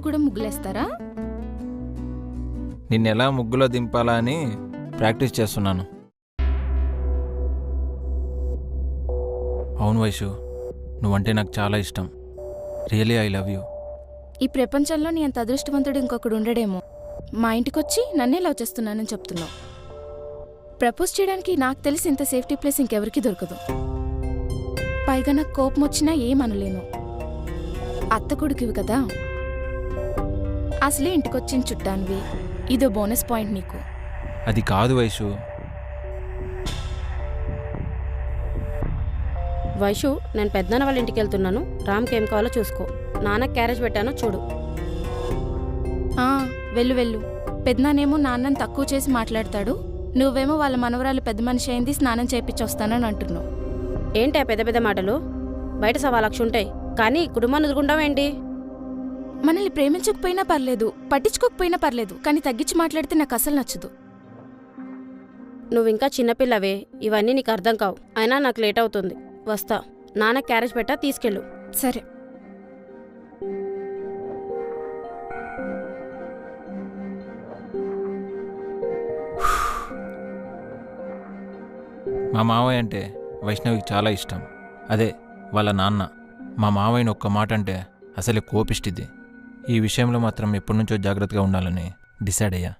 కూడా ముగ్గులేస్తారా? నిన్నెలా ముగ్గులో దింపాలా అని ప్రాక్టీస్ చేస్తున్నాను. అవును వైషు, నువ్వంటే నాకు చాలా ఇష్టం. Really I love you. ఈ ప్రపంచంలో నీ అంత అదృష్టవంతుడు ఇంకొకడు ఉండడేమో. మా ఇంటికొచ్చి నన్నే లవ్ చేస్తున్నానని చెప్తున్నావు. ప్రపోజ్ చేయడానికి నాకు తెలిసి ఇంత సేఫ్టీ ప్లేస్ ఇంకెవరికి దొరకదు. పైగా నాకు కోపం వచ్చినా ఏమనలేను. అత్త కొడుకువి కదా, అసలే ఇంటికొచ్చిన చుట్టానివి. ఇదో బోనస్ పాయింట్ నీకు. అది కాదు వైషు. వైషు, నేను పెద్దనాన్న వాళ్ళ ఇంటికి వెళ్తున్నాను. రామ్కి ఏం కావాలో చూసుకో. నాన్నకి క్యారేజ్ పెట్టాను చూడు. వెళ్ళు వెళ్ళు. పెద్దనానేమో నాన్నని తక్కువ చేసి మాట్లాడతాడు, నువ్వేమో వాళ్ళ మనవరాలు పెద్ద మనిషి అయింది స్నానం చేయించొస్తానని అంటున్నావు. ఏంటి ఆ పెద్ద పెద్ద మాటలు? బయట 1,00,000 ఉంటాయి, కానీ కుటుంబాన్ని వదులుకుంటావేంటి? మనల్ని ప్రేమించకపోయినా పర్లేదు, పట్టించుకోకపోయినా పర్లేదు, కానీ తగ్గించి మాట్లాడితే నాకు అసలు నచ్చదు. నువ్వింకా చిన్నపిల్లవే, ఇవన్నీ నీకు అర్థం కావు. అయినా నాకు లేట్ అవుతుంది, వస్తా. నాన్న క్యారేజ్ పెట్టా, తీసుకెళ్ళు. సరే. మా మావయ్య అంటే వైష్ణవికి చాలా ఇష్టం. అదే వాళ్ళ నాన్న. మా మావయ్యని ఒక్క మాట అంటే అసలే కోపిష్టిది. ఈ విషయంలో మాత్రం ఎప్పటి నుంచో జాగ్రత్తగా ఉండాలని డిసైడ్ అయ్యా.